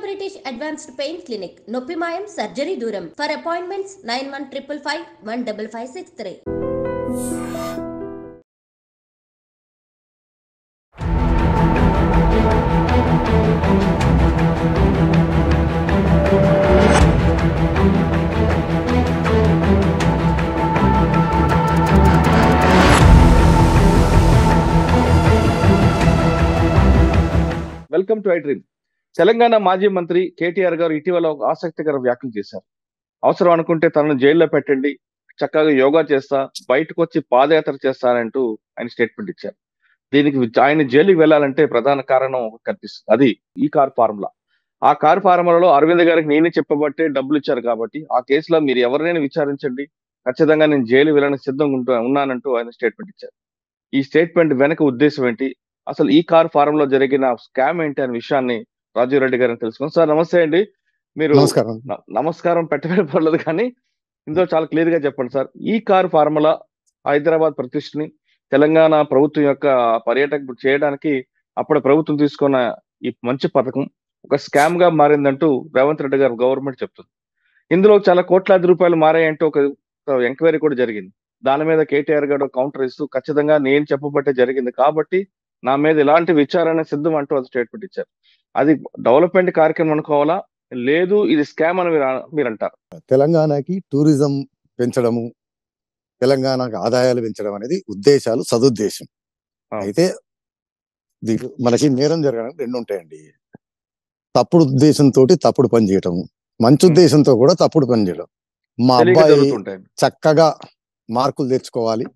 British Advanced Pain Clinic, Noppimayam Surgery Duram. For appointments 9155 15563. Welcome to I dream. Telangana మాజీ మంత్రి కేటీఆర్ గారు ఇటీవల ఒక ఆసక్తికర వ్యాఖ్యలు చేశారు. అవసరం అనుకుంటే తనను జైల్లో పెట్టండి, చక్కగా యోగా చేస్తా, బయటకు వచ్చి పాదయాత్ర చేస్తానంటూ ఆయన స్టేట్మెంట్ ఇచ్చారు. దీనికి ఆయన జైలుకి వెళ్ళాలంటే ప్రధాన కారణం ఒకటి కనిపిస్తుంది, అది ఈ కార్ ఫార్ములా. ఆ కార్ ఫార్ములాలో అరవింద్ గారికి నేనే చెప్పబట్టే డబ్బులు ఇచ్చారు కాబట్టి ఆ కేసులో మీరు ఎవరినైనా విచారించండి, ఖచ్చితంగా నేను జైలు వెళ్ళడానికి సిద్ధంగా ఉన్నానంటూ ఆయన స్టేట్మెంట్ ఇచ్చారు. ఈ స్టేట్మెంట్ వెనక ఉద్దేశం ఏంటి, అసలు ఈ కార్ ఫారంలో జరిగిన స్కామ్ ఏంటి అనే విషయాన్ని రాజీవ్ రెడ్డి గారిని తెలుసుకున్నాం. సార్ నమస్తే అండి. మీరు నమస్కారం పెట్టలేదు కానీ ఇందులో చాలా క్లియర్ గా చెప్పండి సార్. ఈ కార్ ఫార్ములా హైదరాబాద్ ప్రతిష్టని, తెలంగాణ ప్రభుత్వం యొక్క పర్యాటక చేయడానికి అప్పుడు ప్రభుత్వం తీసుకున్న ఈ మంచి పథకం ఒక స్కామ్ గా మారిందంటూ రేవంత్ రెడ్డి గారు గవర్నమెంట్ చెప్తుంది. ఇందులో చాలా కోట్లాది రూపాయలు మారాయంటూ ఒక ఎంక్వైరీ కూడా జరిగింది. దాని మీద కేటీఆర్ గారు కౌంటర్ ఇస్తూ ఖచ్చితంగా నేను చెప్పబట్టే జరిగింది కాబట్టి నా మీద ఇలాంటి విచారణ సిద్ధం అంటూ అది స్టేట్మెంట్ ఇచ్చారు. అది డెవలప్మెంట్ కార్యక్రమం అనుకోవాలా, లేదు ఇది స్కామ్ అని మీరు అంటారు? తెలంగాణకి టూరిజం పెంచడము, తెలంగాణకి ఆదాయాలు పెంచడం అనేది ఉద్దేశాలు, సదుద్దేశం. అయితే మనకి నేరం జరగడానికి రెండు ఉంటాయండి. తప్పుడు ఉద్దేశంతో తప్పుడు పని చేయటం, మంచి ఉద్దేశంతో కూడా తప్పుడు పని చేయడం. మా అబ్బాయి చక్కగా మార్కులు తెచ్చుకోవాలి,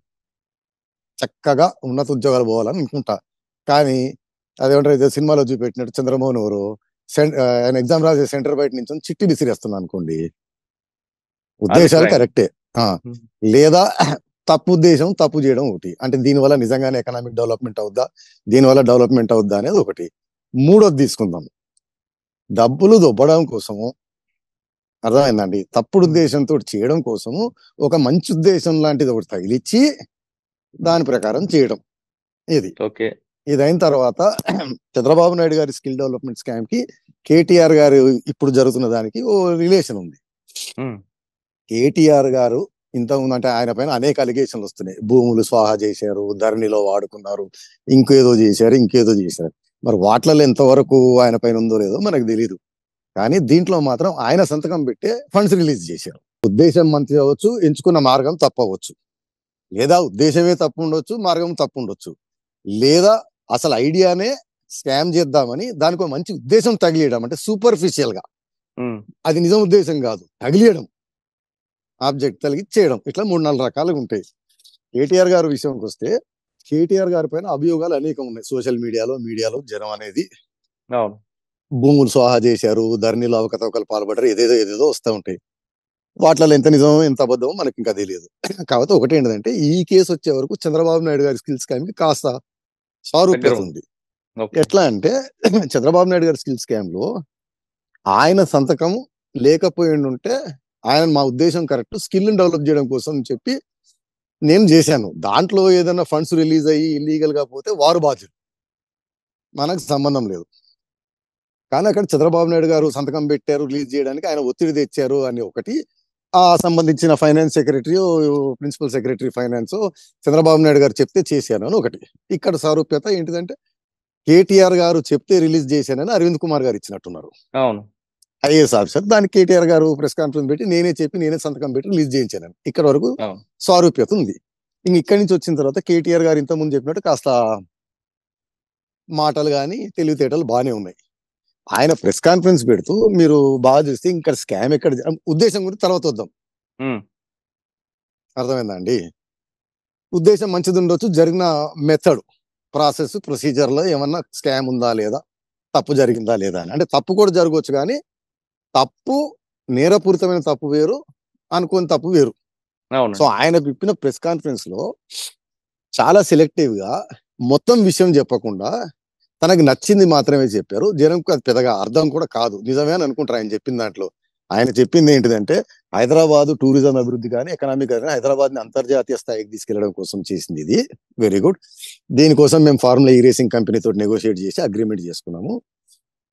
చక్కగా ఉన్నత ఉద్యోగాలు పోవాలని అనుకుంటా. కానీ అదేమంటారు, సినిమాలో చూపెట్టినట్టు చంద్రమోహన్ ఎవరు ఆయన ఎగ్జామ్ రాసే సెంటర్ బయట నుంచి చిట్టి విసిరేస్తున్నా అనుకోండి, ఉద్దేశాలు కరెక్టే, లేదా తప్పు ఉద్దేశం తప్పు చేయడం ఒకటి. అంటే దీనివల్ల నిజంగానే ఎకనామిక్ డెవలప్మెంట్ అవుద్దా, దీనివల్ల డెవలప్మెంట్ అవుద్దా అనేది ఒకటి. మూడోది తీసుకుందాం, డబ్బులు దొబ్బడం కోసము, అర్థమైందండి, తప్పుడు ఉద్దేశంతో చేయడం కోసము ఒక మంచి ఉద్దేశం లాంటిది ఒకటి తగిలిచ్చి దాని ప్రకారం చేయడం. ఇది అయిన తర్వాత చంద్రబాబు నాయుడు గారి స్కిల్ డెవలప్మెంట్ స్కామ్ కి కేటీఆర్ గారు ఇప్పుడు జరుగుతున్న దానికి ఓ రిలేషన్ ఉంది. కేటీఆర్ గారు ఇంతకుముందు అంటే ఆయన పైన అనేక అలిగేషన్లు వస్తున్నాయి. భూములు స్వాహా చేశారు, ధరణిలో వాడుకున్నారు, ఇంకేదో చేశారు. మరి వాటిలలో ఎంతవరకు ఆయన పైన ఉందో లేదో మనకు తెలియదు. కానీ దీంట్లో మాత్రం ఆయన సంతకం పెట్టే ఫండ్స్ రిలీజ్ చేశారు. ఉద్దేశం మంచి అవ్వచ్చు, ఎంచుకున్న మార్గం తప్పవచ్చు, లేదా ఉద్దేశమే తప్పు ఉండొచ్చు, మార్గం తప్పు ఉండొచ్చు, లేదా అసలు ఐడియానే స్కామ్ చేద్దామని దానికి ఒక మంచి ఉద్దేశం తగిలియడం, అంటే సూపర్ఫిషియల్ గా, అది నిజం ఉద్దేశం కాదు, తగిలియడం, ఆబ్జెక్ట్ తగిలిచ్చేయడం. ఇట్లా 3-4 రకాలుగా ఉంటాయి. కేటీఆర్ గారి విషయంకి వస్తే కేటీఆర్ గారి పైన అభియోగాలు అనేకం ఉన్నాయి. సోషల్ మీడియాలో జనం అనేది భూములు స్వాహా చేశారు, ధరణిలో అవకతవకలు పాల్పడ్డారు, ఏదేదో వస్తూ ఉంటాయి. వాటిలో ఎంత నిజమో ఎంత అబద్ధమో మనకి ఇంకా తెలియదు. కాకపోతే ఒకటి ఏంటంటే, ఈ కేసు వచ్చే వరకు చంద్రబాబు నాయుడు గారి స్కిల్ స్కామ్ కి కాస్త సారూప్యత ఉంది. ఎట్లా అంటే, చంద్రబాబు నాయుడు గారి స్కిల్ స్కామ్ లో ఆయన సంతకం లేకపోయిండుంటే, ఆయన మా ఉద్దేశం కరెక్ట్, స్కిల్ డెవలప్ చేయడం కోసం చెప్పి నేను చేశాను, దాంట్లో ఏదైనా ఫండ్స్ రిలీజ్ అయ్యి ఇల్లీగల్ గా పోతే వారు బాధ్యులు, మనకు సంబంధం లేదు. కానీ అక్కడ చంద్రబాబు నాయుడు గారు సంతకం పెట్టారు రిలీజ్ చేయడానికి, ఆయన ఒత్తిడి తెచ్చారు అని ఒకటి. ఆ సంబంధించిన finance secretary, principal secretary finance Chandrababu Naidu garu చెప్తే చేశాను అని ఒకటి. ఇక్కడ సారూప్యత ఏంటిదంటే, కేటీఆర్ గారు చెప్తే రిలీజ్ చేశానని అరవింద్ కుమార్ గారు ఇచ్చినట్టున్నారు, ఐఏఎస్ ఆఫీసర్. దానికి కేటీఆర్ గారు ప్రెస్ కాన్ఫరెన్స్ పెట్టి నేనే సంతకం పెట్టి రిలీజ్ చేయించానని. ఇక్కడ వరకు సారూప్యత ఉంది. ఇంక ఇక్కడి నుంచి వచ్చిన తర్వాత కేటీఆర్ గారు ఇంతకుముందు చెప్పినట్టు కాస్త మాటలు కానీ తెలివితేటలు బాగానే ఉన్నాయి. ఆయన ప్రెస్ కాన్ఫరెన్స్ పెడుతూ మీరు బాగా చూస్తే ఇంకా స్కామ్ ఎక్కడ, ఉద్దేశం గురించి తర్వాత వద్దాం, అర్థమైందా అండి? ఉద్దేశం మంచిది ఉండొచ్చు, జరిగిన మెథడ్, ప్రాసెస్, ప్రొసీజర్ లో ఏమన్నా స్కామ్ ఉందా లేదా, తప్పు జరిగిందా లేదా అని. అంటే తప్పు కూడా జరగవచ్చు, కానీ తప్పు నేరపూరితమైన తప్పు వేరు, అనుకోని తప్పు వేరు. సో ఆయన చెప్పిన ప్రెస్ కాన్ఫరెన్స్ లో చాలా సెలెక్టివ్ గా మొత్తం విషయం చెప్పకుండా తనకి నచ్చింది మాత్రమే చెప్పారు. జనంకు అది పెద్దగా అర్థం కూడా కాదు, నిజమే అని అనుకుంటారు ఆయన చెప్పిన దాంట్లో. ఆయన చెప్పింది ఏంటిదంటే, హైదరాబాద్ టూరిజం అభివృద్ధి కానీ ఎకనామిక్ కానీ హైదరాబాద్ ని అంతర్జాతీయ స్థాయికి తీసుకెళ్లడం కోసం చేసింది ఇది. Very good. దీనికోసం మేము ఫార్ములా ఈ రేసింగ్ కంపెనీ తోటి నెగోషియేట్ చేసి అగ్రిమెంట్ చేసుకున్నాము.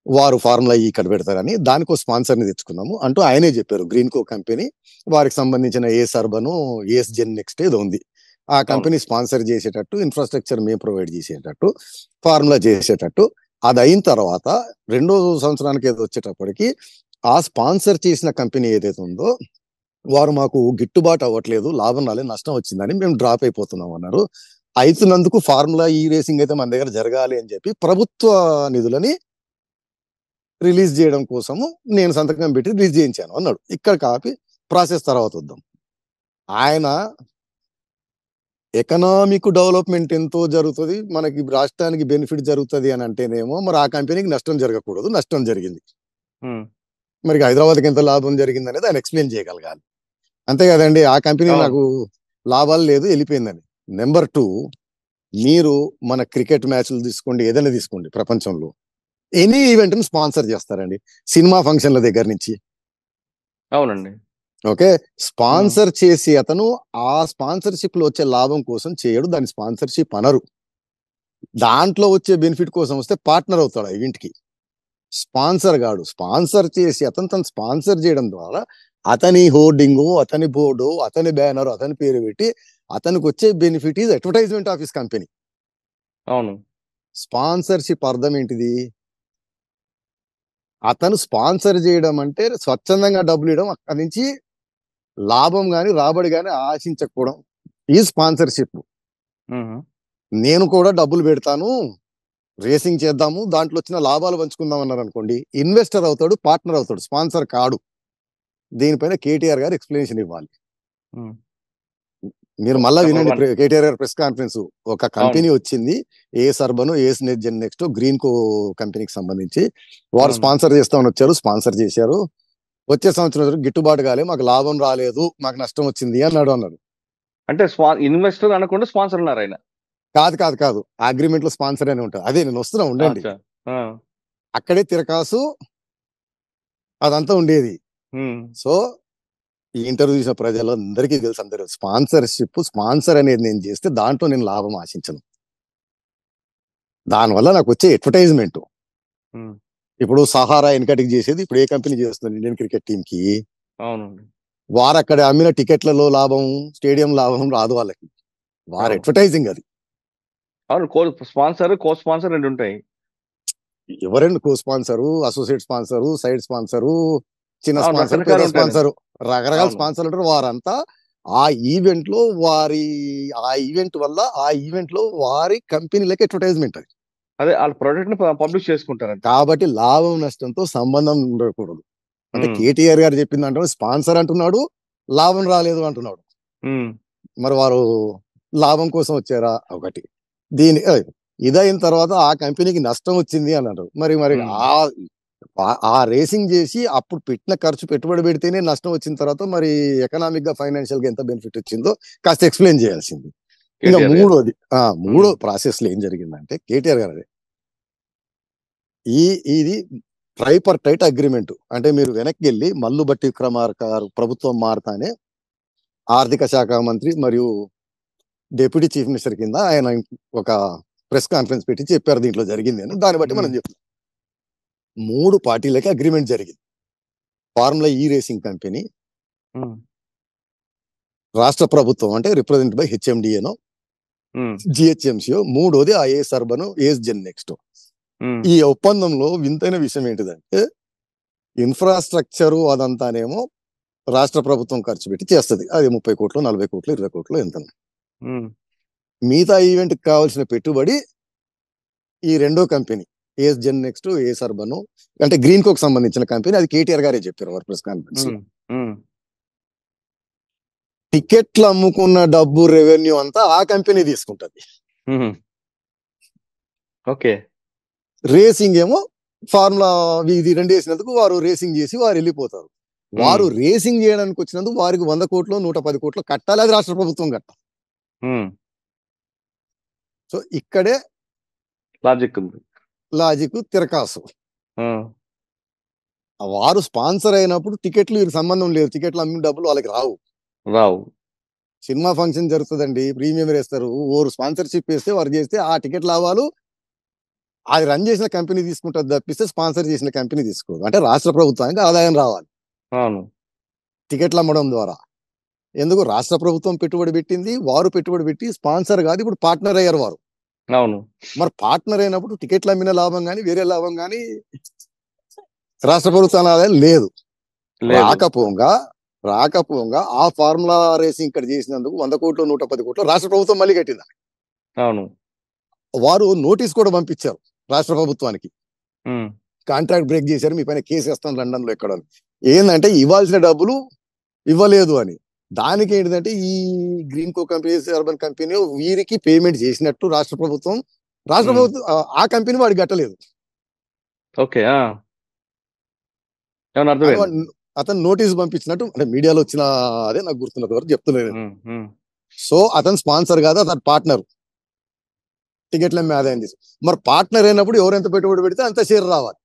వారు ఫార్ములా ఇక్కడ పెడతారని దానికో స్పాన్సర్ ని తెచ్చుకున్నాము అంటూ ఆయనే చెప్పారు. గ్రీన్ కో కంపెనీ వారికి సంబంధించిన ఏస్ అర్బన్, ఏస్ జెన్ నెక్స్ట్ ఏదో ఉంది. ఆ కంపెనీ స్పాన్సర్ చేసేటట్టు, ఇన్ఫ్రాస్ట్రక్చర్ మేము ప్రొవైడ్ చేసేటట్టు, ఫార్ములా చేసేటట్టు. అది అయిన తర్వాత 2వ సంవత్సరానికి ఏదో వచ్చేటప్పటికి ఆ స్పాన్సర్ చేసిన కంపెనీ ఏదైతే ఉందో వారు మాకు గిట్టుబాటు అవ్వట్లేదు, లాభం రాలేదు, నష్టం వచ్చిందని మేము డ్రాప్ అయిపోతున్నాం అన్నారు. అయితున్నందుకు ఫార్ములా ఈ రేసింగ్ అయితే మన దగ్గర జరగాలి అని చెప్పి ప్రభుత్వ నిధులని రిలీజ్ చేయడం కోసము నేను సంతకం పెట్టి రిలీజ్ చేయించాను అన్నాడు. ఇక్కడ కాపీ ప్రాసెస్ తర్వాత వద్దాం. ఆయన ఎకనామిక్ డెవలప్మెంట్ ఎంతో జరుగుతుంది, మనకి రాష్ట్రానికి బెనిఫిట్ జరుగుతుంది అని అంటేనేమో మరి ఆ కంపెనీకి నష్టం జరగకూడదు, నష్టం జరిగింది. మరి హైదరాబాద్కి ఎంత లాభం జరిగింది అనేది ఆయన ఎక్స్ప్లెయిన్ చేయగలగాలి. అంతే కదండి. ఆ కంపెనీ నాకు లాభాలు లేదు వెళ్ళిపోయిందని. నెంబర్ 2, మీరు మన క్రికెట్ మ్యాచ్లు తీసుకోండి, ఏదైనా తీసుకోండి, ప్రపంచంలో ఎనీ ఈవెంట్ ని స్పాన్సర్ చేస్తారండి, సినిమా ఫంక్షన్ల దగ్గర నుంచి. అవునండి. ఓకే, స్పాన్సర్ చేసి అతను ఆ స్పాన్సర్షిప్ లో వచ్చే లాభం కోసం చేయడు, దాని స్పాన్సర్షిప్ అనరు. దాంట్లో వచ్చే బెనిఫిట్ కోసం వస్తే పార్ట్నర్ అవుతాడు ఆ ఈవెంట్ కి. స్పాన్సర్ గాడు స్పాన్సర్ చేసి అతను తను స్పాన్సర్ చేయడం ద్వారా అతని హోర్డింగ్, అతని బోర్డు, అతని బ్యానర్, అతని పేరు పెట్టి అతనికి వచ్చే benefit is advertisement of his company. అవును. స్పాన్సర్షిప్ అర్థం ఏంటిది? అతను స్పాన్సర్ చేయడం అంటే స్వచ్ఛందంగా డబ్బులు ఇవ్వడం, అక్కడి నుంచి లాభం గాని రాబడి గాని ఆశించకపోవడం ఈ స్పాన్సర్షిప్. నేను కూడా డబ్బులు పెడతాను, రేసింగ్ చేద్దాము, దాంట్లో వచ్చిన లాభాలు పంచుకుందాం అన్నారు అనుకోండి, ఇన్వెస్టర్ అవుతాడు, పార్ట్నర్ అవుతాడు, స్పాన్సర్ కాడు. దీనిపైన కేటీఆర్ గారు ఎక్స్ప్లెనేషన్ ఇవ్వాలి. మీరు మళ్ళా వినండి కేటీఆర్ గారు ప్రెస్ కాన్ఫరెన్స్. ఒక కంపెనీ వచ్చింది, ఏస్ అర్బన్, ఏస్ జెన్ నెక్స్ట్, గ్రీన్ కో కంపెనీకి సంబంధించి వారు స్పాన్సర్ చేస్తామని వచ్చారు, స్పాన్సర్ చేశారు. వచ్చే సంవత్సరం గిట్టుబాటు కాలే, మాకు లాభం రాలేదు, మాకు నష్టం వచ్చింది అన్నాడు. అంటే ఇన్వెస్టర్ అనకుండా స్పాన్సర్ ఉన్నారు ఆయన. కాదు, అగ్రిమెంట్ లో స్పాన్సర్ అని ఉంటుంది. అదే నేను వస్తున్నా, ఉండండి. అక్కడే తిరకాసు అదంతా ఉండేది. సో ఈ ఇంటర్వ్యూ చూసిన ప్రజలందరికీ తెలుసు, అందరూ స్పాన్సర్ అనేది నేను చేస్తే దాంట్లో నేను లాభం ఆశించను. దానివల్ల నాకు వచ్చే అడ్వర్టైజ్మెంట్. ఇప్పుడు సహారా వెనకటికి చేసేది ఇప్పుడు ఏ కంపెనీ చేస్తుంది ఇండియన్ క్రికెట్ టీమ్ కి? వారు అక్కడ అమ్మిన టికెట్లలో లాభం, స్టేడియం లాభం రాదు వాళ్ళకి, వారు అడ్వర్టైజింగ్ అది. అవును, స్పాన్సర్, కో స్పాన్సర్ రెండు ఉంటాయి. ఎవరండి co sponsor, associate sponsor, side sponsor, చిన్న స్పాన్సర్, పెద్ద స్పాన్సర్, రకరకాల స్పాన్సర్లు ఉంటారు. వారంతా ఆ ఈవెంట్ లో ఆ ఈవెంట్ వల్ల ఆ ఈవెంట్ లో వారి కంపెనీలకి అడ్వర్టైజ్మెంట్ అది. అదే వాళ్ళ ప్రొడక్ట్ ని పబ్లిష్ చేసుకుంటారు. కాబట్టి లాభం నష్టంతో సంబంధం ఉండకూడదు. అంటే కేటీఆర్ గారు చెప్పింది అంటే స్పాన్సర్ అంటున్నాడు, లాభం రాలేదు అంటున్నాడు. మరి వారు లాభం కోసం వచ్చారా? ఒకటి. ఇదైన తర్వాత ఆ కంపెనీకి నష్టం వచ్చింది అన్నాడు. మరి ఆ రేసింగ్ చేసి అప్పుడు పెట్టిన ఖర్చు పెట్టుబడి పెడితేనే నష్టం వచ్చిన తర్వాత మరి ఎకనామిక్ గా, ఫైనాన్షియల్ గా ఎంత బెనిఫిట్ వచ్చిందో కాస్త ఎక్స్ప్లెయిన్ చేయాల్సింది. ఇంకా మూడో ప్రాసెస్ లో ఏం జరిగిందంటే కేటీఆర్ గారు ఇది ట్రైపర్టైట్ అగ్రిమెంట్. అంటే మీరు వెనక్కి వెళ్ళి మల్లు భట్టి విక్రమార్క గారు ప్రభుత్వం మారతానే ఆర్థిక శాఖ మంత్రి మరియు డిప్యూటీ చీఫ్ మినిస్టర్ కింద ఆయన ఒక ప్రెస్ కాన్ఫరెన్స్ పెట్టి చెప్పారు దీంట్లో జరిగింది అని. దాన్ని బట్టి మనం చెప్తాం 3 పార్టీలకి అగ్రిమెంట్ జరిగింది. ఫార్ములా ఈ రేసింగ్ కంపెనీ, రాష్ట్ర ప్రభుత్వం అంటే రిప్రజెంట్ బై హెచ్ఎండిఏనో జిహెచ్ఎంసిఓ, మూడోది ఆ ఏస్ అర్బన్, ఏస్ జెన్ నెక్స్ట్. ఈ ఒప్పందంలో వింతైన విషయం ఏంటిదంటే ఇన్ఫ్రాస్ట్రక్చరు అదంతానేమో రాష్ట్ర ప్రభుత్వం ఖర్చు పెట్టి చేస్తుంది. అది 30 కోట్లు, 40 కోట్లు, 20 కోట్లు ఎంత. మిగతా ఈవెంట్ కి కావాల్సిన పెట్టుబడి ఈ రెండో కంపెనీ ఏస్ జెన్ నెక్స్ట్, ఏస్ అర్బన్ అంటే గ్రీన్ కోకి సంబంధించిన కంపెనీ, అది కేటీఆర్ గారే చెప్పారు వారు ప్రెస్ కాన్ఫరెన్స్. టికెట్లు అమ్ముకున్న డబ్బు, రెవెన్యూ అంతా ఆ కంపెనీ తీసుకుంటది. ఓకే. రేసింగ్ ఏమో ఫార్ములా ఇది 2 వేసినందుకు వారు రేసింగ్ చేసి వారు వెళ్ళిపోతారు. వారు రేసింగ్ చేయడానికి వచ్చినందుకు వారికి 100 కోట్లు, 110 కోట్లు కట్టాలి, అది రాష్ట్ర ప్రభుత్వం కట్టాలి. సో ఇక్కడే లాజిక్ తిరకాసు. వారు స్పాన్సర్ అయినప్పుడు టికెట్లు వీరికి సంబంధం లేదు, టికెట్లు అమ్మిన డబ్బులు వాళ్ళకి రావు. సినిమా ఫంక్షన్ జరుగుతుందండి, ప్రీమియం వేస్తారు, ఓరు స్పాన్సర్షిప్ వేస్తే వారు చేస్తే ఆ టికెట్ లాభాలు అది రన్ చేసిన కంపెనీ తీసుకుంటుంది తప్పిస్తే స్పాన్సర్ చేసిన కంపెనీ తీసుకోదు. అంటే రాష్ట్ర ప్రభుత్వానికి ఆదాయం రావాలి అవును. టికెట్లు అమ్మడం ద్వారా. ఎందుకు రాష్ట్ర ప్రభుత్వం పెట్టుబడి పెట్టింది, వారు పెట్టుబడి పెట్టి స్పాన్సర్ కాదు, ఇప్పుడు పార్ట్నర్ అయ్యారు వారు. అవును. మరి పార్ట్నర్ అయినప్పుడు టికెట్లు అమ్మిన లాభం కానీ వేరే లాభం కానీ రాష్ట్ర ప్రభుత్వాల ఆదాయం లేదు. రాకపోగా ఆ ఫార్ములా రేసింగ్ ఇక్కడ చేసినందుకు 100 కోట్లు 110 కోట్లు రాష్ట్ర ప్రభుత్వం మళ్ళీ కట్టింది. అవును. వారు నోటీస్ కూడా పంపించారు రాష్ట్ర ప్రభుత్వానికి, ఉమ్, కాంట్రాక్ట్ బ్రేక్ చేశారు, మీ పైన కేసు వేస్తాం లండన్ లో ఎక్కడ. ఏంటంటే ఇవ్వాల్సిన డబ్బులు ఇవ్వలేదు అని. దానికి ఏంటంటే ఈ గ్రీన్ కో కంపెనీ, అర్బన్ కంపెనీ వీరికి పేమెంట్ చేసినట్టు రాష్ట్ర ప్రభుత్వం ఆ కంపెనీ వాడికి కట్టలేదు. ఓకే. ఏమన్నా అర్థమైంది? అతను నోటీస్ పంపించినట్టు అంటే మీడియాలో వచ్చిన అదే నాకు గుర్తున్నది వరకు చెప్తున్నాను. ఉమ్, ఉమ్, సో అతను స్పాన్సర్ కాదు, అతను పార్ట్నర్. టికెట్ల మీద ఆదాయం తీసు మరి పార్ట్నర్ అయినప్పుడు ఎవరెంత పెట్టుబడి పెడితే అంత షేర్ రావాలి.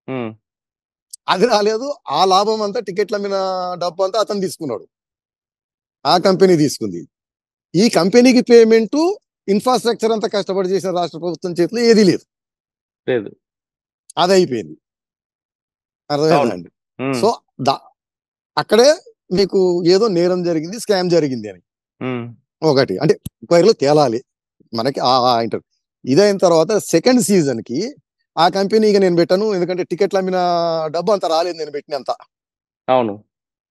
ఉమ్, అది రాలేదు. ఆ లాభం అంతా టికెట్ల మీద డబ్బు అంతా అతను తీసుకున్నాడు, ఆ కంపెనీ తీసుకుంది. ఈ కంపెనీకి పేమెంట్ ఇన్ఫ్రాస్ట్రక్చర్ అంతా కష్టపడి చేసిన రాష్ట్ర ప్రభుత్వం చేతిలో ఏది లేదు, లేదు. అది అయిపోయింది. అర్థమైందండి? ఉమ్, సో అక్కడే మీకు ఏదో నేరం జరిగింది, స్కామ్ జరిగింది అని ఉమ్, ఒకటి అంటే ఎంక్వైరీలో తేలాలి మనకి. ఇంటర్ ఇదైన తర్వాత సెకండ్ సీజన్ కి ఆ కంపెనీకి నేను పెట్టాను, ఎందుకంటే టికెట్లు అమ్మిన డబ్బు అంత రాలేదు, నేను పెట్టినంత అవును.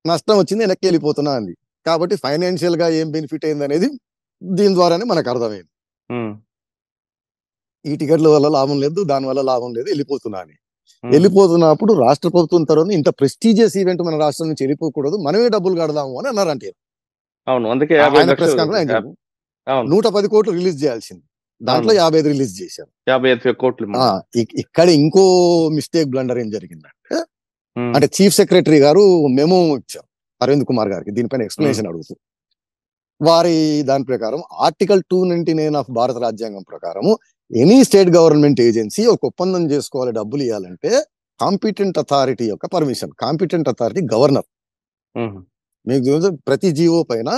నష్టం వచ్చింది, వెనక్కి వెళ్ళిపోతున్నా అంది. కాబట్టి ఫైనాన్షియల్ గా ఏం బెనిఫిట్ అయింది అనేది దీని ద్వారానే మనకు అర్థమైంది. ఉమ్, ఈ టికెట్ల వల్ల లాభం లేదు, దాని వల్ల లాభం లేదు, వెళ్ళిపోతున్నా అని. ఉమ్, వెళ్ళిపోతున్నప్పుడు రాష్ట్ర ప్రభుత్వం తర్వాత ఇంత ప్రెస్టీజియస్ ఈవెంట్ మన రాష్ట్రం నుంచి వెళ్ళిపోకూడదు, మనమే డబ్బులు కడదాము అని అన్నారంటే. అవును. అందుకే 50 ఆయన ప్రెస్ లక్షలు. కాన్ఫరెన్స్ అవును. 110 కోట్లు రిలీజ్ చేయాల్సింది, దాంట్లో 55 రిలీజ్ చేశారు. 55 కోట్లు. ఇక్కడ ఇంకో మిస్టేక్ బ్లండర్ ఏం జరిగిందంటే, ఉమ్, అంటే చీఫ్ సెక్రటరీ గారు మెమో ఇచ్చారు అరవింద్ కుమార్ గారికి, దీనిపైన ఎక్స్ప్లెనేషన్ అడుగుతూ. వారి దాని ప్రకారం ఆర్టికల్ 299 ఆఫ్ భారత రాజ్యాంగం ప్రకారము ఎనీ స్టేట్ గవర్నమెంట్ ఏజెన్సీ ఒక ఒప్పందం చేసుకోవాలి, డబ్బులు ఇవ్వాలంటే కాంపిటెంట్ అథారిటీ యొక్క permission. Competent authority governor. Um, మీకు తెలుసు, ప్రతి జీవో పైన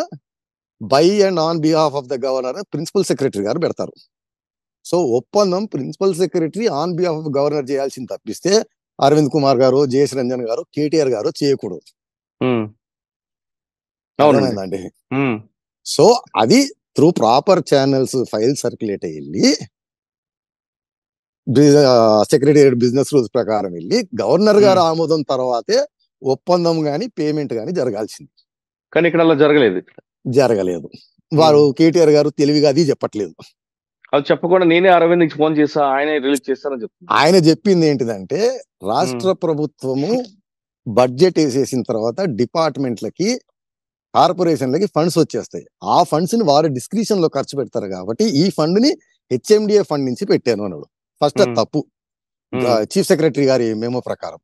by and on behalf of the governor principal secretary గారు పెడతారు. సో ఒప్పందం principal secretary on behalf of governor చేయాల్సింది తప్పిస్తే అరవింద్ కుమార్ గారు, జేఎస్ రంజన్ గారు, కేటీఆర్ గారు చేయకూడదు. ఉమ్, అవునండి. అర్థమైందండి? ఉమ్, సో అది through proper channels file circulate అయ్యి సెక్రటేరియట్ బిజినెస్ రూల్స్ ప్రకారం వెళ్ళి గవర్నర్ గారు ఆమోదం తర్వాతే ఒప్పందం గాని పేమెంట్ గాని జరగాల్సింది. కానీ ఇక్కడ అలా జరగలేదు. వారు కేటీఆర్ గారు తెలివిగా అది చెప్పట్లేదు. అది చెప్పకుండా నేనే అరవింద్ నుంచి ఫోన్ చేస్తా, ఆయన రిలీజ్ చేస్తానని చెప్తాను. ఆయన చెప్పింది ఏంటిదంటే, రాష్ట్ర ప్రభుత్వము బడ్జెట్ వేసేసిన తర్వాత డిపార్ట్మెంట్లకి, కార్పొరేషన్లకి ఫండ్స్ వచ్చేస్తాయి. ఆ ఫండ్స్ ని వారు డిస్క్రిప్షన్ లో ఖర్చు పెడతారు. కాబట్టి ఈ ఫండ్ ని హెచ్ఎండిఏ ఫండ్ నుంచి పెట్టాను అన్నాడు. ఫస్ట్ అది తప్పు. చీఫ్ సెక్రటరీ గారి మెమో ప్రకారం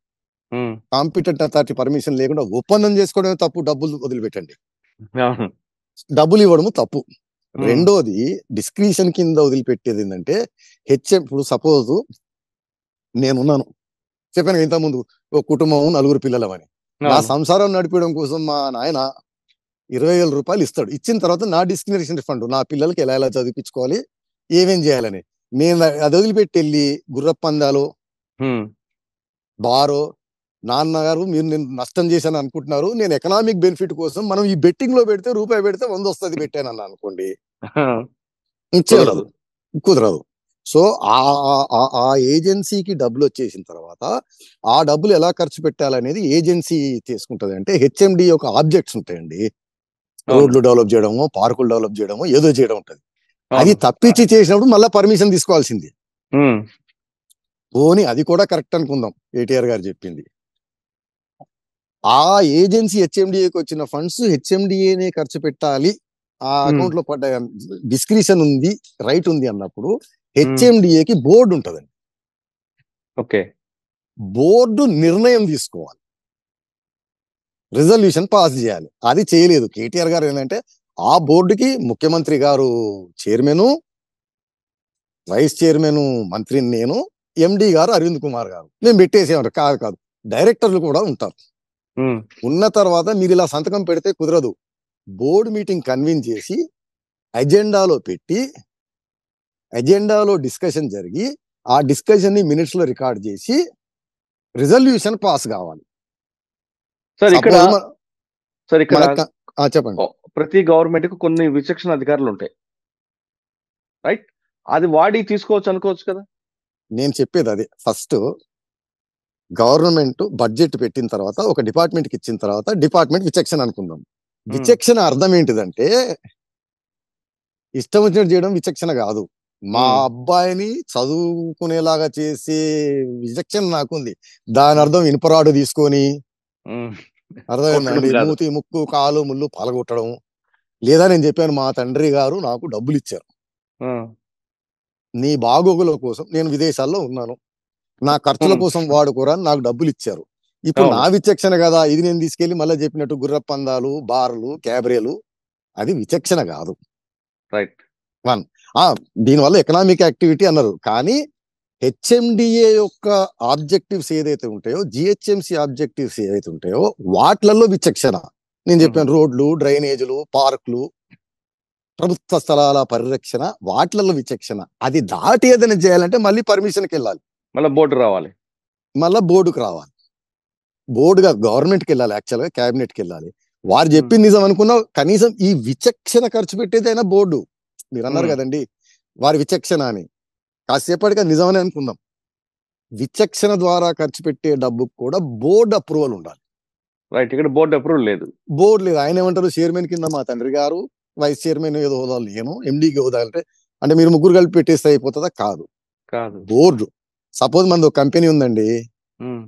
కాంపిటెంట్ అథారిటీ పర్మిషన్ లేకుండా ఒప్పందం చేసుకోవడమే తప్పు, డబ్బులు వదిలిపెట్టండి, డబ్బులు ఇవ్వడము తప్పు. రెండోది డిస్క్రిప్షన్ కింద వదిలిపెట్టేది ఏంటంటే, ఇప్పుడు సపోజ్ నేనున్నాను, చెప్పాను ఇంత ముందు, ఒక కుటుంబం 4 పిల్లలమని. నా సంసారం నడిపడం కోసం మా నాయన 20,000 రూపాయలు ఇస్తాడు. ఇచ్చిన తర్వాత నా డిస్క్రిప్షన్ ఫండ్, నా పిల్లలకి ఎలా చదివించుకోవాలి, ఏమేం చేయాలని, నేను అది వదిలిపెట్టి వెళ్ళి గుర్రపందాలు, బారో, నాన్నగారు మీరు నేను నష్టం చేశాను అనుకుంటున్నారు, నేను ఎకనామిక్ బెనిఫిట్ కోసం మనం ఈ బెట్టింగ్ లో పెడితే రూపాయి పెడితే 100 వస్తుంది పెట్టానన్న అనుకోండి, కుదరదు. సో ఆ ఏజెన్సీకి డబ్బులు వచ్చేసిన తర్వాత ఆ డబ్బులు ఎలా ఖర్చు పెట్టాలనేది ఏజెన్సీ చేసుకుంటది. అంటే హెచ్ఎండి యొక్క ఆబ్జెక్ట్స్ ఉంటాయండి, రోడ్లు డెవలప్ చేయడము, పార్కులు డెవలప్ చేయడము, ఏదో చేయడం ఉంటది. అది తప్పించి చేసినప్పుడు మళ్ళీ పర్మిషన్ తీసుకోవాల్సింది. పోనీ అది కూడా కరెక్ట్ అనుకుందాం, కేటీఆర్ గారు చెప్పింది. ఆ ఏజెన్సీ హెచ్ఎండిఏకి వచ్చిన ఫండ్స్ హెచ్ఎండిఏనే ఖర్చు పెట్టాలి, ఆ అకౌంట్ లో పడ్డ డిస్క్రిప్షన్ ఉంది, రైట్ ఉంది అన్నప్పుడు హెచ్ఎండిఏకి బోర్డు ఉంటదండి. ఓకే, బోర్డు నిర్ణయం తీసుకోవాలి, రిజల్యూషన్ పాస్ చేయాలి. అది చేయలేదు కేటీఆర్ గారు. ఏంటంటే ఆ బోర్డుకి ముఖ్యమంత్రి గారు చైర్మన్, వైస్ చైర్మన్ మంత్రి నేను, ఎండి గారు అరవింద్ కుమార్ గారు, మేము పెట్టేసేవారు. కాదు, డైరెక్టర్లు కూడా ఉంటారు. ఉన్న తర్వాత మీరు ఇలా సంతకం పెడితే కుదరదు, బోర్డు మీటింగ్ కన్వీన్ చేసి అజెండాలో పెట్టి, అజెండాలో డిస్కషన్ జరిగి ఆ డిస్కషన్ ని మినిట్స్ లో రికార్డ్ చేసి రిజల్యూషన్ పాస్ కావాలి. సార్ ఇక్కడ సపోజ్ సార్ ఇక్కడ మనకు చెప్పండి. ప్రతి గవర్నమెంట్ కు కొన్ని విచక్షణ అధికారులు ఉంటాయి, రైట్? అది వాడి తీసుకోవచ్చు అనుకోవచ్చు కదా. నేను చెప్పేది అదే. ఫస్ట్ గవర్నమెంట్ బడ్జెట్ పెట్టిన తర్వాత ఒక డిపార్ట్మెంట్ కి ఇచ్చిన తర్వాత డిపార్ట్మెంట్ విచక్షణ అనుకుందాం. విచక్షణ అర్థం ఏంటిదంటే ఇష్టం వచ్చినట్టు చేయడం విచక్షణ కాదు. మా అబ్బాయిని చదువుకునేలాగా చేసే విచక్షణ నాకుంది. దాని అర్థం ఇనుపరాడు తీసుకొని అర్థమైందండి మూతి ముక్కు కాలు ముళ్ళు పలగొట్టడం. లేదా నేను చెప్పాను మా తండ్రి గారు నాకు డబ్బులు ఇచ్చారు, నీ బాగోగుల కోసం నేను విదేశాల్లో ఉన్నాను, నా ఖర్చుల కోసం వాడుకోరా నాకు డబ్బులు ఇచ్చారు. ఇప్పుడు నా విచక్షణ కదా ఇది నేను తీసుకెళ్లి మళ్ళీ చెప్పినట్టు గుర్ర పందాలు బార్లు క్యాబరేలు, అది విచక్షణ కాదు. రైట్. దీనివల్ల ఎకనామిక్ యాక్టివిటీ అన్నారు. కానీ హెచ్ఎండిఏ యొక్క ఆబ్జెక్టివ్స్ ఏదైతే ఉంటాయో జిహెచ్ఎంసి ఆబ్జెక్టివ్స్ ఏవైతే ఉంటాయో వాటిలలో విచక్షణ. నేను చెప్పాను రోడ్లు డ్రైనేజీలు పార్కులు ప్రభుత్వ స్థలాల పరిరక్షణ వాటిలలో విచక్షణ. అది దాటి ఏదైనా చేయాలంటే మళ్ళీ పర్మిషన్కి వెళ్ళాలి, మళ్ళీ బోర్డు రావాలి, మళ్ళీ బోర్డుకు రావాలి. బోర్డుగా గవర్నమెంట్కి వెళ్ళాలి, యాక్చువల్గా క్యాబినెట్కి వెళ్ళాలి. వారు చెప్పింది నిజం అనుకున్నా కనీసం ఈ విచక్షణ ఖర్చు పెట్టేదైనా బోర్డు. మీరు అన్నారు కదండి వారి విచక్షణ అని, కాసేపటిగా నిజమని అనుకుందాం. విచక్షణ ద్వారా ఖర్చు పెట్టే డబ్బుకు కూడా బోర్డు అప్రూవల్ ఉండాలి. రైట్. ఇక్కడ బోర్డు అప్రూవల్ లేదు. బోర్డు లేదు. ఆయన ఏమంటారు చైర్మన్ కింద మా తండ్రి గారు, వైస్ చైర్మన్ ఏదో హోదా లేను, ఎండీకి హోదా అంటే మీరు ముగ్గురు కలిపి పెట్టేస్తే అయిపోతుందా? కాదు. బోర్డు. సపోజ్ మనది ఒక కంపెనీ ఉందండి,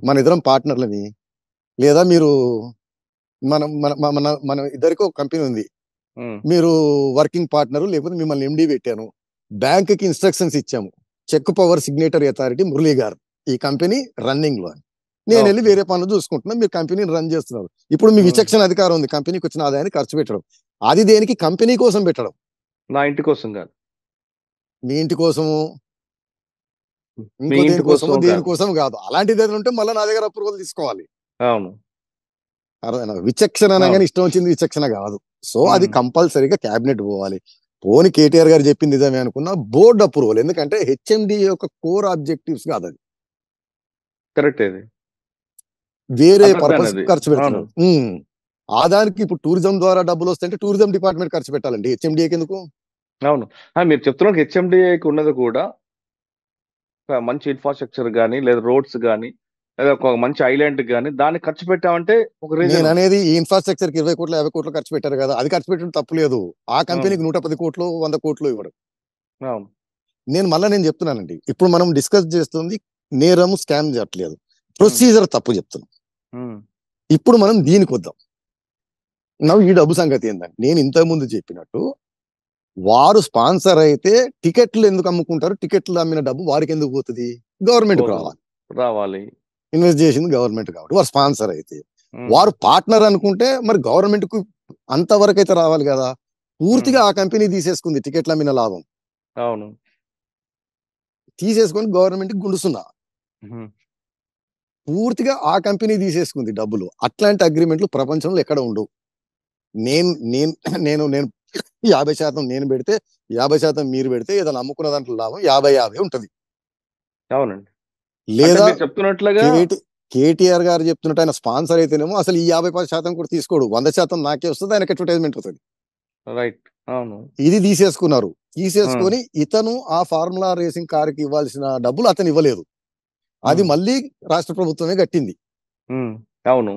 మన ఇద్దరం పార్ట్నర్లని, లేదా మీరు మనం మన ఇద్దరికి ఒక కంపెనీ ఉంది, మీరు వర్కింగ్ పార్ట్నర్, లేకపోతే మిమ్మల్ని ఎండీ పెట్టాను, బ్యాంక్ కి ఇన్స్ట్రక్షన్స్ ఇచ్చాము, cheque power signatory authority Murali garu ఈ కంపెనీ రన్నింగ్ లో అని, నేను వెళ్ళి వేరే పనులు చూసుకుంటున్నా, మీరు కంపెనీని రన్ చేస్తున్నారు. ఇప్పుడు మీ విచక్షణ అధికారం ఉంది కంపెనీకి వచ్చిన ఆదాయాన్ని ఖర్చు పెట్టడం. అది దేనికి? కంపెనీ కోసం పెట్టడం, నా ఇంటి కోసం కాదు. మీ ఇంటి కోసము ఇంకో దేనికోసము దేనికోసం కాదు. అలాంటిది ఏదైనా ఉంటే మళ్ళీ నా దగ్గర అప్రూవల్ తీసుకోవాలి. అవును. విచక్షణ అనగానే ఇష్టం వచ్చింది విచక్షణ కాదు. సో అది కంపల్సరీగా క్యాబినెట్ పోవాలి. పోని కేటీఆర్ గారు చెప్పింది నిజమే అనుకున్నా బోర్డు అప్రూవల్, ఎందుకంటే హెచ్ఎండి యొక్క కోర్ ఆబ్జెక్టివ్స్ కాదు అది. కరెక్ట్. వేరే పర్పస్ ఖర్చు పెడుతున్నారు. ఆదానికి ఇప్పుడు టూరిజం ద్వారా డబ్బులు వస్తాయంటే టూరిజం డిపార్ట్మెంట్ ఖర్చు పెట్టాలండి, హెచ్ఎండిఏకి ఎందుకు? అవును. మీరు చెప్తున్నారు హెచ్ఎండిఏకి ఉన్నది కూడా మంచి ఇన్ఫ్రాస్ట్రక్చర్ కానీ లేదా రోడ్స్ కానీ లేదా ఒక మంచి ఐలాండ్ కానీ దాన్ని ఖర్చు పెట్టామంటే ఒక రీజన్. నేను అనేది ఈ ఇన్ఫ్రాస్ట్రక్చర్ కి 20 కోట్లు 50 కోట్లు ఖర్చు పెట్టారు కదా, అది ఖర్చు పెట్టడం తప్పు లేదు. ఆ కంపెనీకి 110 కోట్లు 100 కోట్లు ఇవ్వడం. నేను చెప్తున్నానండి, ఇప్పుడు మనం డిస్కస్ చేస్తుంది నేరం స్కామ్ చేయట్లేదు, ప్రొసీజర్ తప్పు చెప్తున్నాం. ఇప్పుడు మనం దీనికి వద్దాం. ఈ డబ్బు సంగతి ఏంటంటే నేను ఇంతకు ముందు చెప్పినట్టు వారు స్పాన్సర్ అయితే టికెట్లు ఎందుకు అమ్ముకుంటారు? టికెట్లు అమ్మిన డబ్బు వారికి ఎందుకు పోతుంది? గవర్నమెంట్ రావాలి. ఇన్వెస్ట్ చేసింది గవర్నమెంట్ కాబట్టి వారు స్పాన్సర్ అయితే. వారు పార్ట్నర్ అనుకుంటే మరి గవర్నమెంట్ కు అంతవరకు అయితే రావాలి కదా. పూర్తిగా ఆ కంపెనీ తీసేసుకుంది టికెట్లు అమ్మిన లాభం. అవును. తీసేసుకొని గవర్నమెంట్ కి గుండుస్తున్నా, పూర్తిగా ఆ కంపెనీ తీసేసుకుంది డబ్బులు. అట్లాంటి అగ్రిమెంట్లు ప్రపంచంలో ఎక్కడ ఉండవు. నేను 50% నేను పెడితే 50% మీరు పెడితే ఏదైనా అమ్ముకున్న దాంట్లో లాభం 50-50 ఉంటది. అవునండి. లేదా చెప్తున్నట్లుగా కేటీఆర్ గారు చెప్తున్నట్టు ఆయన స్పాన్సర్ అయితేనేమో అసలు ఈ 50% కూడా తీసుకోడు, 100% నాకే వస్తుంది, ఆయనకి అడ్వర్టైజ్మెంట్ అవుతుంది. రైట్. అవును. ఇది తీసేసుకొని ఇతను ఆ ఫార్ములా రేసింగ్ కారుకి ఇవ్వాల్సిన డబ్బులు అతను ఇవ్వలేదు, అది మళ్ళీ రాష్ట్ర ప్రభుత్వమే కట్టింది. అవును.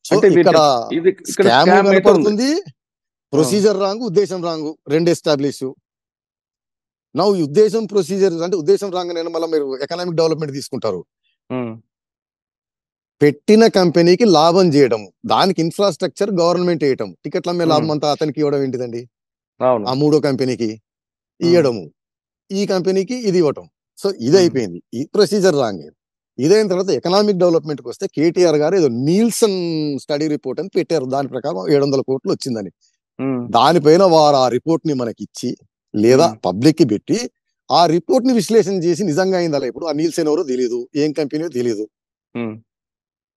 ఇక్కడ స్కామ్ కనపడుతుంది, ప్రొసీజర్ రాంగ్, ఉద్దేశం రాంగ్, రెండు ఎస్టాబ్లిష్. నా ఉద్దేశం ప్రొసీజర్ అంటే ఉద్దేశం రాంగ్ నేను మళ్ళీ మీరు ఎకనామిక్ డెవలప్మెంట్ తీసుకుంటారు. పెట్టిన కంపెనీకి లాభం చేయడం, దానికి ఇన్ఫ్రాస్ట్రక్చర్ గవర్నమెంట్ వేయటం, టికెట్ల మీద లాభం అంతా అతనికి ఇవ్వడం ఏంటిదండి? ఆ మూడో కంపెనీకి ఇవ్వడము, ఈ కంపెనీకి ఇది ఇవ్వటం. సో ఇది అయిపోయింది, ఈ ప్రొసీజర్ రాంగ్. ఇదైన తర్వాత ఎకనామిక్ డెవలప్మెంట్ కి వస్తే కేటీఆర్ గారు ఏదో నీల్సన్ స్టడీ రిపోర్ట్ అని పెట్టారు, దాని ప్రకారం 700 కోట్లు వచ్చిందని. దానిపైన వారు ఆ రిపోర్ట్ ని మనకి ఇచ్చి లేదా పబ్లిక్ కి పెట్టి ఆ రిపోర్ట్ ని విశ్లేషణ చేసి నిజంగా అయిందా ఇప్పుడు ఆ నీల్సన్ ఎవరో తెలియదు, ఏం కంపెనీయో తెలియదు.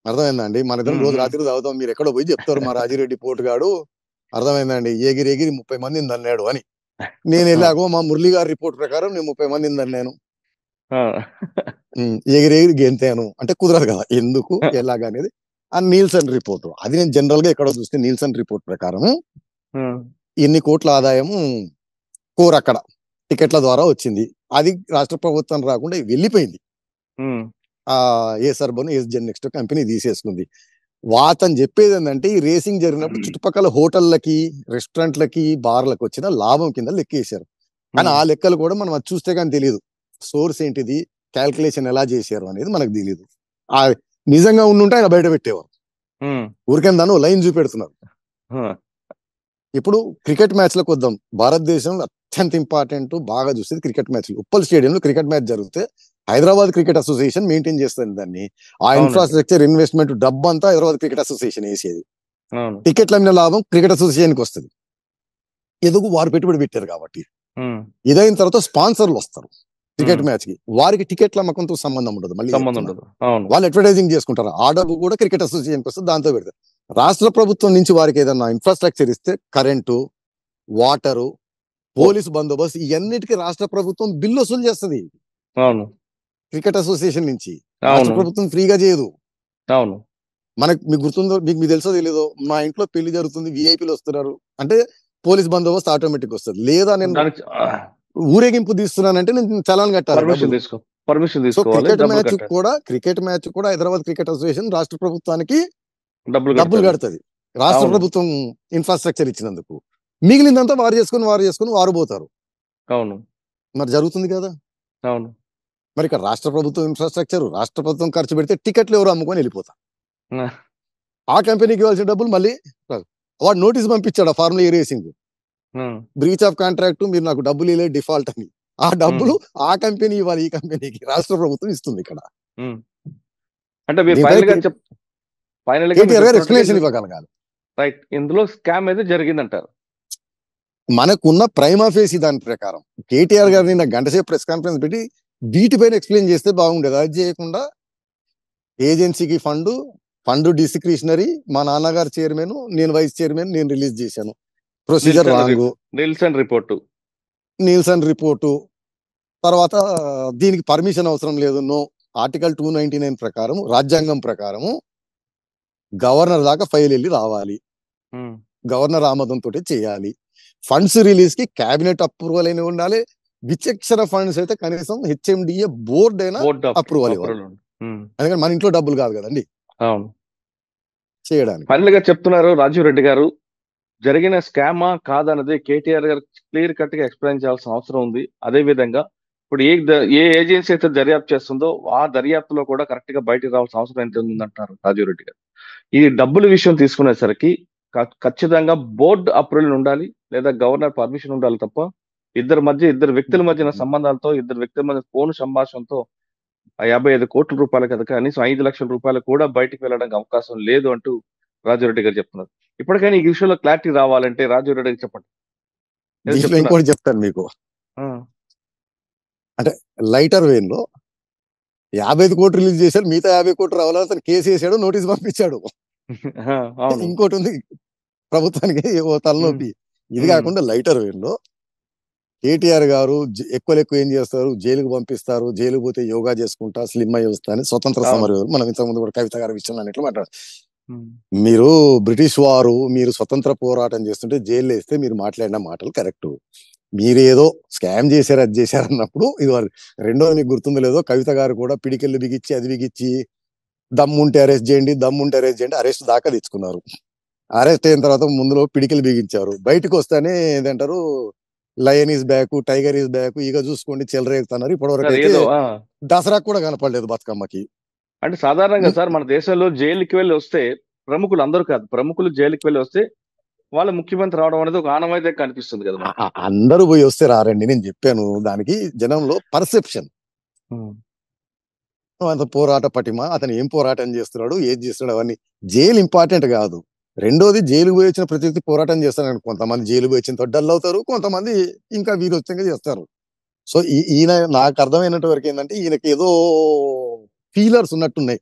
అర్థమైందండి? మన ఇద్దరం రోజు రాత్రి తాగుతాం, మీరు ఎక్కడో పోయి చెప్తారు మా రాజిరెడ్డి పోర్టు గాడు అర్థమైందండి ఎగిరి 30 మందిని దన్నాడు అని. నేను వెళ్ళాకో మా మురళి గారి రిపోర్ట్ ప్రకారం నేను 30 మందిని దన్నాను. ఎగిరెగిరి గెంతాను అంటే కుదరదు కదా, ఎందుకు ఎలాగ అనేది ఆ నీల్సన్ రిపోర్ట్. అది నేను జనరల్ గా ఎక్కడో చూస్తే నీల్సన్ రిపోర్ట్ ప్రకారం ఎన్ని కోట్ల ఆదాయము కోర్ అక్కడ టికెట్ల ద్వారా వచ్చింది. అది రాష్ట్ర ప్రభుత్వం రాకుండా వెళ్ళిపోయింది. ఆ ఏస్ అర్బన్ ఏస్ జెన్ నెక్స్ట్ కంపెనీ తీసేసుకుంది. వాతని చెప్పేది ఏంటంటే ఈ రేసింగ్ జరిగినప్పుడు చుట్టుపక్కల హోటళ్ళకి, రెస్టారెంట్లకి, బార్లకు వచ్చిన లాభం కింద లెక్కేశారు. కానీ ఆ లెక్కలు కూడా మనం అది చూస్తే కానీ తెలియదు. సోర్స్ ఏంటిది, క్యాల్కులేషన్ ఎలా చేశారు అనేది మనకు తెలియదు. ఆ నిజంగా ఉండుంటే ఆయన బయట పెట్టేవారు. ఊరికే దాన్ని లైన్ చూపెడుతున్నారు. ఇప్పుడు క్రికెట్ మ్యాచ్ లకు వద్దాం. భారతదేశంలో అత్యంత ఇంపార్టెంట్ బాగా చూసేది క్రికెట్ మ్యాచ్లు. ఉప్పల్ స్టేడియంలో క్రికెట్ మ్యాచ్ జరిగితే హైదరాబాద్ క్రికెట్ అసోసియేషన్ మెయింటైన్ చేస్తుంది దాన్ని. ఆ ఇన్ఫ్రాస్ట్రక్చర్ ఇన్వెస్ట్మెంట్ డబ్బు అంతా హైదరాబాద్ క్రికెట్ అసోసియేషన్ వేసేది. టికెట్ల మీద లాభం క్రికెట్ అసోసియేషన్ కి వస్తుంది. ఎందుకు? వారు పెట్టుబడి పెట్టారు కాబట్టి. ఇదైన తర్వాత స్పాన్సర్లు వస్తారు క్రికెట్ మ్యాచ్ కి. వారికి టికెట్ల అమ్మకంతో సంబంధం ఉండదు. మళ్ళీ వాళ్ళు అడ్వర్టైజింగ్ చేసుకుంటారు. ఆ డబ్బు కూడా క్రికెట్ అసోసియేషన్ కి వస్తుంది. దాంతో పెడతారు. రాష్ట్ర ప్రభుత్వం నుంచి వారికి ఏదన్నా ఇన్ఫ్రాస్ట్రక్చర్ ఇస్తే కరెంటు, వాటరు, పోలీసు బందోబస్తు ఇవన్నిటికీ రాష్ట్ర ప్రభుత్వం బిల్లు వసూలు చేస్తుంది. క్రికెట్ అసోసియేషన్ నుంచి రాష్ట్ర ప్రభుత్వం ఫ్రీగా చేయదు. మీకు గుర్తుందో, మీకు తెలుసో తెలీదో, మా ఇంట్లో పెళ్లి జరుగుతుంది, విఐపీలు వస్తున్నారు అంటే పోలీస్ బందోబస్తు ఆటోమేటిక్ వస్తుంది. లేదా నేను ఊరేగింపు తీస్తున్నానంటే నేను చలాన్ కట్టాలి. క్రికెట్ మ్యాచ్ కూడా హైదరాబాద్ క్రికెట్ అసోసియేషన్ రాష్ట్ర ప్రభుత్వానికి డబ్బులు కడుతుంది. రాష్ట్ర ప్రభుత్వం ఇన్ఫ్రాస్ట్రక్చర్ ఇచ్చినందుకు. మిగిలిందంతా వారు చేసుకుని వారు పోతారు. మరి జరుగుతుంది కదా. మరి ఇక్కడ రాష్ట్ర ప్రభుత్వం ఇన్ఫ్రాస్ట్రక్చర్ రాష్ట్ర ప్రభుత్వం ఖర్చు పెడితే టికెట్లు ఎవరు అమ్ముకొని వెళ్ళిపోతారు. ఆ కంపెనీకి ఇవ్వాల్సిన డబ్బులు మళ్ళీ వాడు నోటీస్ పంపించాడు ఆ formula racing breach of contract, మీరు నాకు డబ్బులు ఇవ్వలే, డిఫాల్ట్ అని. ఆ డబ్బులు ఆ కంపెనీ ఇవ్వాలి, ఈ కంపెనీకి రాష్ట్ర ప్రభుత్వం ఇస్తుంది. ఇక్కడ కేటీఆర్ గారు ఎక్స్ప్లెనేషన్ ఇవ్వగలగాలి. రైట్, ఇందులో స్కామ్ అయితే జరిగిందంటారు. మనకున్న ప్రైమా ఫేసి దాని ప్రకారం కేటీఆర్ గారు నిన్న గంటసేపు ప్రెస్ కాన్ఫరెన్స్ పెట్టి వీటిపైన ఎక్స్ప్లెయిన్ చేస్తే బాగుండేది. అది చేయకుండా ఏజెన్సీకి ఫండ్ డిస్క్రిషనరీ, మా నాన్నగారు చైర్మన్, నేను వైస్ చైర్మన్, నేను రిలీజ్ చేశాను, ప్రొసీజర్ రాంగ్, నీల్సన్ రిపోర్టు, తర్వాత దీనికి పర్మిషన్ అవసరం లేదు, నో, ఆర్టికల్ 299 ప్రకారం, రాజ్యాంగం ప్రకారము గవర్నర్ దాకా ఫైల్ వెళ్ళి రావాలి, గవర్నర్ ఆమోదంతో చేయాలి, ఫండ్స్ రిలీజ్ కి క్యాబినెట్ అప్రూవల్ అయినా ఉండాలి, విచక్షణ ఫండ్స్ అయితే కనీసం హెచ్ఎండిఏ బోర్డు అయినా అప్రూవల్ ఇవ్వాలి. ఎందుకంటే మన ఇంట్లో డబ్బులు కాదు కదండి చేయడానికి. ఫైనల్ గా చెప్తున్నారు రాజీవ్ రెడ్డి గారు, జరిగిన స్కామా కాదన్నది కేటీఆర్ గారు క్లియర్ కట్ గా ఎక్స్ప్లెయిన్ చేయాల్సిన అవసరం ఉంది. అదే విధంగా ఇప్పుడు ఏ ఏజెన్సీ అయితే దర్యాప్తు చేస్తుందో ఆ దర్యాప్తులో కూడా కరెక్ట్ గా బయటకు రావాల్సిన అవసరం ఎంత ఉందంటారు రాజీవ్ రెడ్డి గారు. ఈ డబ్బుల విషయం తీసుకునేసరికి ఖచ్చితంగా బోర్డు అప్రూవల్ ఉండాలి, లేదా గవర్నర్ పర్మిషన్ ఉండాలి తప్ప ఇద్దరు వ్యక్తుల మధ్యన సంబంధాలతో, ఇద్దరు వ్యక్తుల మధ్య ఫోన్ సంభాషణతో 55 కోట్ల రూపాయలు కదా, కనీసం 5 లక్షల రూపాయలు కూడా బయటకు వెళ్ళడానికి అవకాశం లేదు అంటూ రాజీవ్ గారు చెప్తున్నారు. ఇప్పటికైనా ఈ విషయంలో క్లారిటీ రావాలంటే రాజీవ్ రెడ్డి గారు చెప్పండి. ఇంకోటి చెప్తాను మీకు. అంటే లైటర్ వేన్ లో 55 కోట్లు రిలీజ్ చేశారు, మిగతా 50 కోట్లు రావాలని అతను కేసు వేసాడు, నోటీస్ పంపించాడు. ఇంకోటి ఉంది ప్రభుత్వానికి తలనొప్పి. ఇది కాకుండా లైటర్ వేన్ లో కేటీఆర్ గారు ఎక్కువ ఏం చేస్తారు, జైలుకు పంపిస్తారు, జైలుకు పోతే యోగా చేసుకుంటా స్లిమ్ అయ్యి వస్తా అని స్వతంత్ర సమర మనం ఇంతకుముందు కూడా కవిత గారి విషయంలో అన్నట్లు మాట్లాడారు. మీరు బ్రిటిష్ వారు మీరు స్వతంత్ర పోరాటం చేస్తుంటే జైల్లో వేస్తే మీరు మాట్లాడిన మాటలు కరెక్ట్. మీరేదో స్కామ్ చేశారు, అది చేశారు అన్నప్పుడు ఇది రెండోది మీకు గుర్తుందో లేదో, కవిత గారు కూడా పిడికెళ్ళు బిగించి అది బిగించి దమ్ముంటే అరెస్ట్ చేయండి, అరెస్ట్ దాకా తెచ్చుకున్నారు. అరెస్ట్ అయిన తర్వాత ముందులో పిడికెలు బిగించారు, బయటకు వస్తేనే ఏదంటారు lion is back, tiger is back, ఇక చూసుకోండి చెలరేగుతున్నారు. ఇప్పటివరకు దసరా కూడా కనపడలేదు బతుకమ్మకి. అంటే సాధారణంగా సార్ మన దేశంలో జైలుకి వెళ్ళి వస్తే ప్రముఖులు, అందరూ కాదు, ప్రముఖులు జైలుకి వెళ్ళి వస్తే వాళ్ళ ముఖ్యమంత్రి రావడం అనేది ఒక ఆనవాయితీ కనిపిస్తుంది కదా. అందరూ పోయి వస్తే రారండి, నేను చెప్పాను. దానికి జనంలో పర్సెప్షన్, అంత పోరాట పటిమ, అతను ఏం పోరాటం చేస్తున్నాడు, ఏది చేస్తున్నాడు అవన్నీ. జైలు ఇంపార్టెంట్ కాదు. రెండోది, జైలుకు పోయి వచ్చిన ప్రతి వ్యక్తి పోరాటం చేస్తాడు. కొంతమంది జైలు పోయి వచ్చిన డల్ అవుతారు, కొంతమంది ఇంకా వీరోచితంగా చేస్తారు. సో ఈయన నాకు అర్థమైనట్టు వరకు ఏంటంటే ఈయనకి ఏదో ఫీలర్స్ ఉన్నట్టున్నాయి,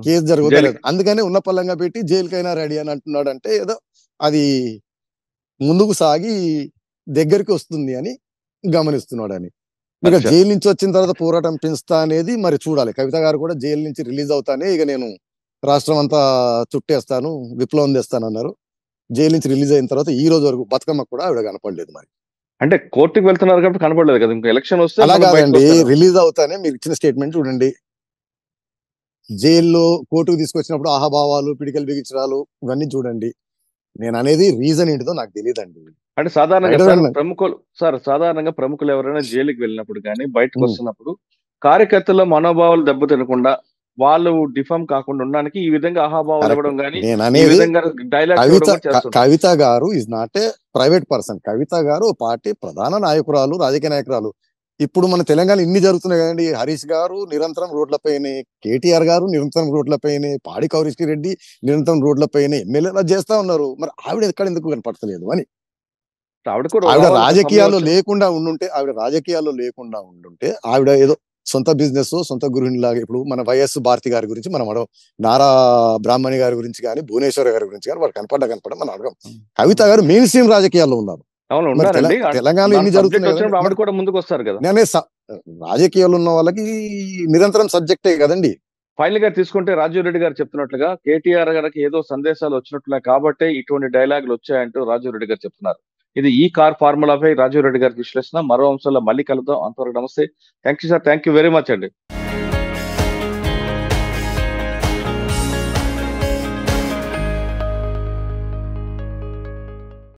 కేసు జరుగుతలేదు, అందుకనే ఉన్న పల్లంగా పెట్టి జైలుకైనా రెడీ అని అంటున్నాడు. అంటే ఏదో అది ముందుకు సాగి దగ్గరికి వస్తుంది అని గమనిస్తున్నాడు అని. ఇక అచ్చా. జైలు నుంచి వచ్చిన తర్వాత పోరాటం పెంచుతా అనేది మరి చూడాలి. కవిత గారు కూడా జైలు నుంచి రిలీజ్ అవుతానే ఇక నేను రాష్ట్రం అంతా చుట్టేస్తాను, విప్లవం తెస్తాను అన్నారు. జైలు నుంచి రిలీజ్ అయిన తర్వాత ఈ రోజు వరకు బతుకమ్మ కూడా ఆవిడ కనపడలేదు. మరి అంటే కోర్టుకు వెళ్తున్నారు కాబట్టి కనపడలేదు కదా, ఇంకా ఎలక్షన్ వస్తే అలా మళ్ళీ బయటకు కాదండి, వస్తారు. రిలీజ్ అవుతానే మీరు ఇచ్చిన స్టేట్మెంట్ చూడండి. జైల్లో కోర్టుకు తీసుకొచ్చినప్పుడు ఆహాభావాలు, పిడికలు బిగించడాలు ఇవన్నీ చూడండి. నేను అనేది రీజన్ ఏంటిదో నాకు తెలియదండి. అంటే సాధారణంగా రైటర్ సార్ అన్న సాధారణంగా ప్రముఖులు ఎవరైనా జైలుకి వెళ్ళినప్పుడు కానీ బయటకు ఉమ్, వస్తున్నప్పుడు కార్యకర్తల మనోభావాలు దెబ్బతినకుండా వాళ్ళు డిఫామ్ కాకుండా ఉండడానికి ఈ విధంగా ఆహాభావాలు కరెక్ట్. ఇవ్వడం కానీ నేను ఈ అనేది విధంగా డైలాగ్స్ ఇవ్వడం కూడా చేస్తుంటారు. కవిత గారు is not a private person. Kavitha గారు పార్టీ ప్రధాన నాయకురాలు, రాజకీయ నాయకురాలు. ఇప్పుడు మన తెలంగాణ ఇన్ని జరుగుతున్నాయి కదండి. హరీష్ గారు నిరంతరం రోడ్లపైనే, కేటీఆర్ గారు నిరంతరం రోడ్లపైనే, పాడి కౌరిష్టి రెడ్డి నిరంతరం రోడ్లపైనే, ఎమ్మెల్యేలు అది చేస్తా ఉన్నారు. మరి ఆవిడ ఎక్కడ ఎందుకు కనపడతలేదు అని. ఆవిడ కూడా ఆవిడ రావాల్సిన సమయం రాజకీయాల్లో వచ్చింది. లేకుండా ఉండుంటే ఆవిడ ఏదో సొంత బిజినెస్, సొంత గృహిణిలాగా ఇప్పుడు మన వైఎస్ భారతి గారి గురించి మనం అడగం, నారా బ్రాహ్మణి గారి గురించి కానీ, భువనేశ్వర్ గారి గురించి కానీ వాడు కనపడ మనం అడగం. కవిత గారు మెయిన్ స్ట్రీమ్ రాజకీయాల్లో ఉన్నారు. అవును మరి ఉన్నారండి. తెలంగాణలో ఇన్ని సబ్జెక్ట్ జరుగుతున్నాయి వచ్చినప్పుడు కదండి. ఆవిడ మరి కూడా ముందుకు వస్తారు కదా. నేనే రాజకీయాల్లో ఉన్న వాళ్ళకి నిరంతరం సబ్జెక్టే కదండి. ఫైనల్ గా తీసుకుంటే రాజీవ్ రెడ్డి గారు చెప్తున్నట్లుగా కేటీఆర్ గారికి ఏదో సందేశాలు వచ్చినట్లున్నాయి కాబట్టే ఇటువంటి డైలాగులు వచ్చాయంటూ రాజీవ్ రెడ్డి గారు చెప్తున్నారు. ఇది ఈ కార్ ఫార్ములాపై రాజీవ్ రెడ్డి గారి విశ్లేషణ. మరో అంశంలో మళ్ళీ కలుద్దాం. అంతవరకు నమస్తే. Thank you sir. Thank you very much అండి.